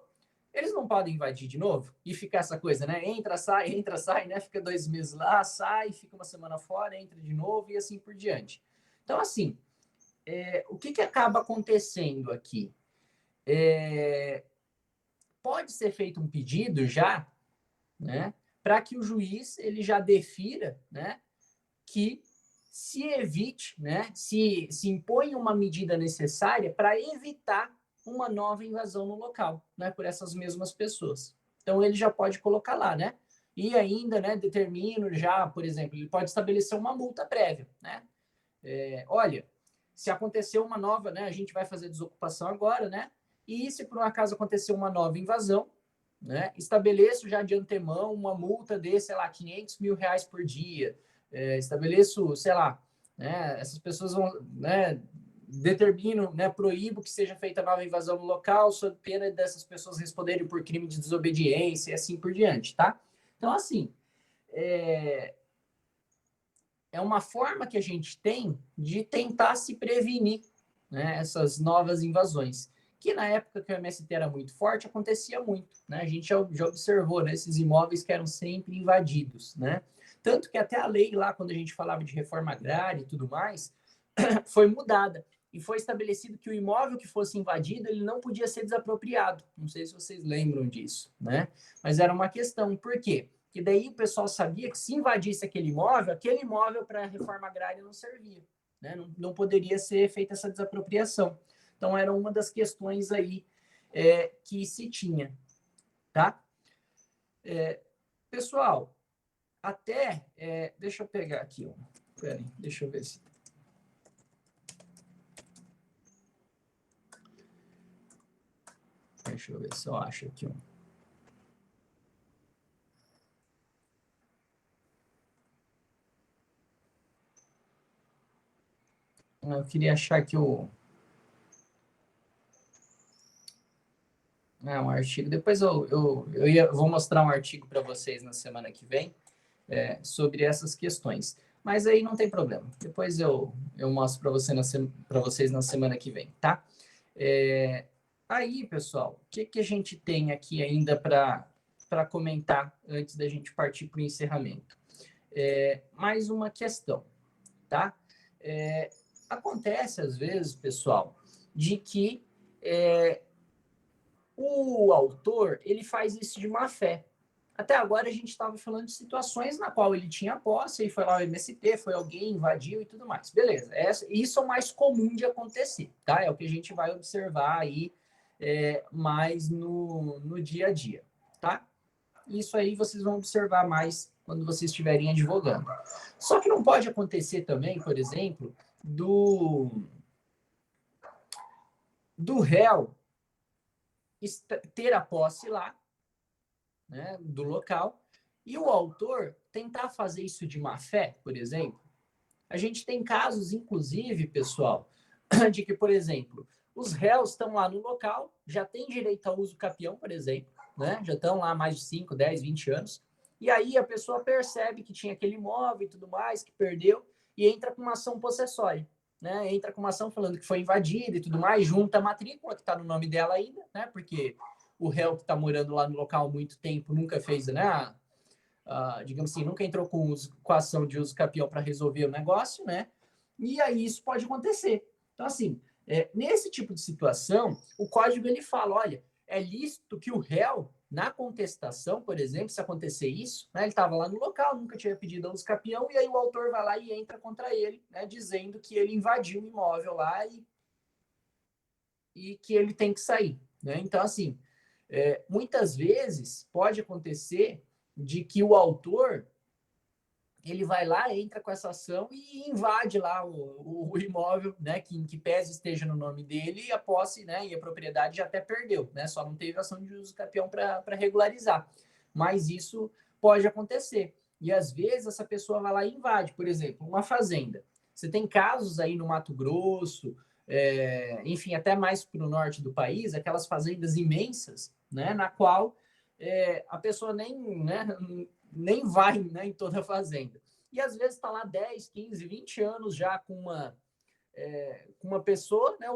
eles não podem invadir de novo e ficar essa coisa, né? Entra, sai, né? Fica 2 meses lá, sai, fica uma semana fora, entra de novo e assim por diante. Então, assim, o que acaba acontecendo aqui? Pode ser feito um pedido já, né, para que o juiz ele já defira, né, que se evite, né, se impõe uma medida necessária para evitar uma nova invasão no local, né, por essas mesmas pessoas. Então ele já pode colocar lá, né? E ainda, né, determino já, por exemplo, ele pode estabelecer uma multa prévia, né? Olha, se acontecer uma nova, né, a gente vai fazer desocupação agora, né? E se por um acaso acontecer uma nova invasão, né, estabeleço já de antemão uma multa de, sei lá, R$500 mil por dia. Estabeleço, sei lá, né, essas pessoas vão, né, determino, né, proíbo que seja feita nova invasão no local, sob pena dessas pessoas responderem por crime de desobediência e assim por diante, tá? Então, assim, é uma forma que a gente tem de tentar se prevenir, né, essas novas invasões. Que na época que o MST era muito forte, acontecia muito, né? A gente já observou, né, esses imóveis que eram sempre invadidos, né? Tanto que até a lei lá, quando a gente falava de reforma agrária e tudo mais, foi mudada. E foi estabelecido que o imóvel que fosse invadido, ele não podia ser desapropriado. Não sei se vocês lembram disso, né? Mas era uma questão. Por quê? Porque daí o pessoal sabia que se invadisse aquele imóvel para a reforma agrária não servia, né? Não poderia ser feita essa desapropriação. Então, era uma das questões aí que se tinha, tá? Pessoal, até... deixa eu pegar aqui, peraí, deixa eu ver se... Deixa eu ver se eu acho aqui, Eu queria achar aqui um artigo. Depois vou mostrar um artigo para vocês na semana que vem sobre essas questões. Mas aí não tem problema. Depois eu mostro para vocês na semana que vem, tá? Aí, pessoal, o que a gente tem aqui ainda para comentar antes da gente partir para o encerramento? Mais uma questão, tá? Acontece, às vezes, pessoal, de que o autor ele faz isso de má fé. Até agora a gente estava falando de situações na qual ele tinha posse e foi lá o MST, foi alguém, invadiu e tudo mais. Beleza, isso é o mais comum de acontecer, tá? É o que a gente vai observar aí mais no dia a dia, tá? Isso aí vocês vão observar mais quando vocês estiverem advogando. Só que não pode acontecer também, por exemplo, do réu ter a posse lá, né, do local, e o autor tentar fazer isso de má fé, por exemplo. A gente tem casos, inclusive, pessoal, de que, por exemplo, os réus estão lá no local, já têm direito ao uso capião, por exemplo, né? Já estão lá há mais de 5, 10, 20 anos, e aí a pessoa percebe que tinha aquele imóvel e tudo mais, que perdeu, e entra com uma ação possessória. Né? Entra com uma ação falando que foi invadida e tudo mais, junta a matrícula, que está no nome dela ainda, né? Porque o réu que está morando lá no local há muito tempo nunca fez, né? Digamos assim, nunca entrou com a ação de uso capião para resolver o negócio, né? E aí isso pode acontecer. Então, assim, nesse tipo de situação, o código ele fala, olha, é lícito que o réu, na contestação, por exemplo, se acontecer isso, né, ele estava lá no local, nunca tinha pedido a uso capião, e aí o autor vai lá e entra contra ele, né, dizendo que ele invadiu o imóvel lá e que ele tem que sair. Né? Então, assim, muitas vezes pode acontecer de que o autor ele vai lá, entra com essa ação e invade lá o imóvel, né, que em que pese esteja no nome dele, e a posse, né, e a propriedade já até perdeu, né, só não teve ação de uso capião para regularizar. Mas isso pode acontecer. E às vezes essa pessoa vai lá e invade, por exemplo, uma fazenda. Você tem casos aí no Mato Grosso, enfim, até mais para o norte do país, aquelas fazendas imensas, né, na qual a pessoa nem vai, né, em toda a fazenda. E às vezes está lá 10, 15, 20 anos já com uma pessoa, né,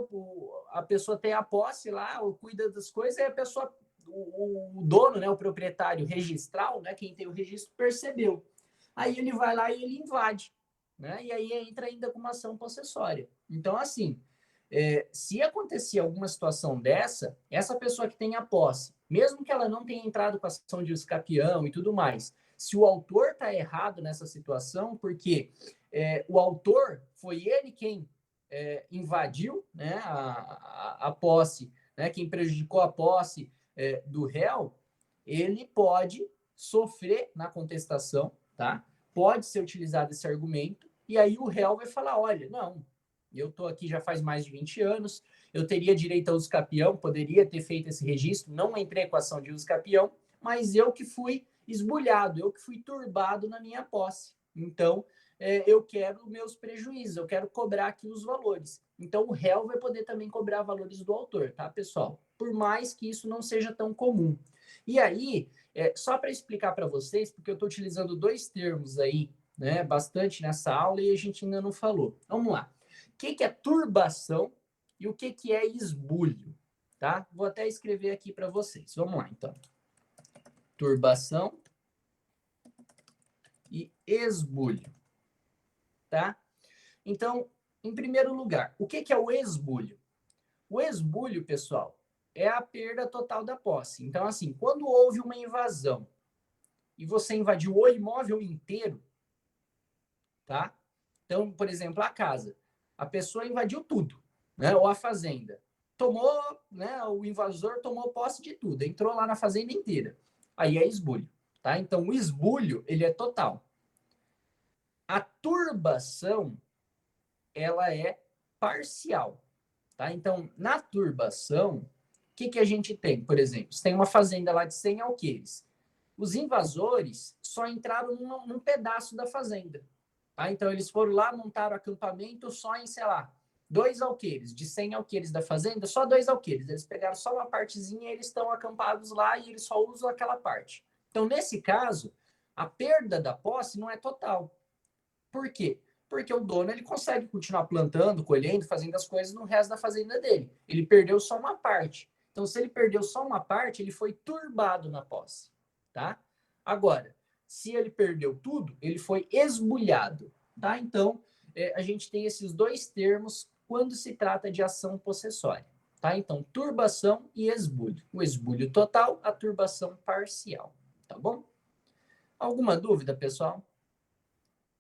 a pessoa tem a posse lá, ou cuida das coisas, e a pessoa, o dono, né, o proprietário registral, né, quem tem o registro, percebeu. Aí ele vai lá e ele invade, né, e aí entra ainda com uma ação possessória. Então, assim, se acontecer alguma situação dessa, essa pessoa que tem a posse, mesmo que ela não tenha entrado com a ação de uso capião e tudo mais, se o autor está errado nessa situação, porque o autor foi ele quem invadiu, né, a posse, né, quem prejudicou a posse do réu, ele pode sofrer na contestação, tá? Pode ser utilizado esse argumento, e aí o réu vai falar, olha, não, eu estou aqui já faz mais de 20 anos, eu teria direito ao uso capião, poderia ter feito esse registro, não entrei com a ação de uso capião, mas eu que fui esbulhado, eu que fui turbado na minha posse. Então, eu quero meus prejuízos, eu quero cobrar aqui os valores. Então, o réu vai poder também cobrar valores do autor, tá, pessoal? Por mais que isso não seja tão comum. E aí, só para explicar para vocês, porque eu estou utilizando dois termos aí, né, bastante nessa aula e a gente ainda não falou. Vamos lá. O que é turbação e o que é esbulho, tá? Vou até escrever aqui para vocês. Vamos lá, então. Turbação e esbulho, tá? Então, em primeiro lugar, o que é o esbulho? O esbulho, pessoal, é a perda total da posse. Então, assim, quando houve uma invasão e você invadiu o imóvel inteiro, tá? Então, por exemplo, a casa. A pessoa invadiu tudo, né? Ou a fazenda. tomou, né? O invasor tomou posse de tudo, entrou lá na fazenda inteira. Aí é esbulho, tá? Então, o esbulho, ele é total. A turbação, ela é parcial, tá? Então, na turbação, o que a gente tem, por exemplo? Você tem uma fazenda lá de 100 alqueires. Os invasores só entraram num pedaço da fazenda, tá? Então, eles foram lá, montaram acampamento só em, sei lá, 2 alqueires. De 100 alqueires da fazenda, só 2 alqueires. Eles pegaram só uma partezinha e eles estão acampados lá e eles só usam aquela parte. Então, nesse caso, a perda da posse não é total. Por quê? Porque o dono ele consegue continuar plantando, colhendo, fazendo as coisas no resto da fazenda dele. Ele perdeu só uma parte. Então, se ele perdeu só uma parte, ele foi turbado na posse, tá? Agora, se ele perdeu tudo, ele foi esbulhado, tá? Então, a gente tem esses dois termos quando se trata de ação possessória, tá? Então, turbação e esbulho. O esbulho total, a turbação parcial, tá bom? Alguma dúvida, pessoal?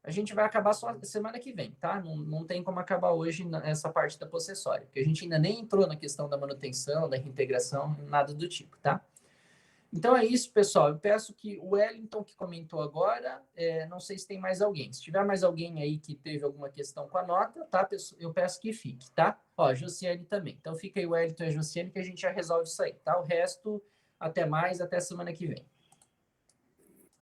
A gente vai acabar só semana que vem, tá? Não tem como acabar hoje essa parte da possessória, porque a gente ainda nem entrou na questão da manutenção, da reintegração, nada do tipo, tá? Então é isso, pessoal. Eu peço que o Wellington, que comentou agora, não sei se tem mais alguém. Se tiver mais alguém aí que teve alguma questão com a nota, tá? Eu peço que fique, tá? Ó, a Josiane também. Então fica aí o Wellington e a Josiane que a gente já resolve isso aí, tá? O resto, até mais, até semana que vem.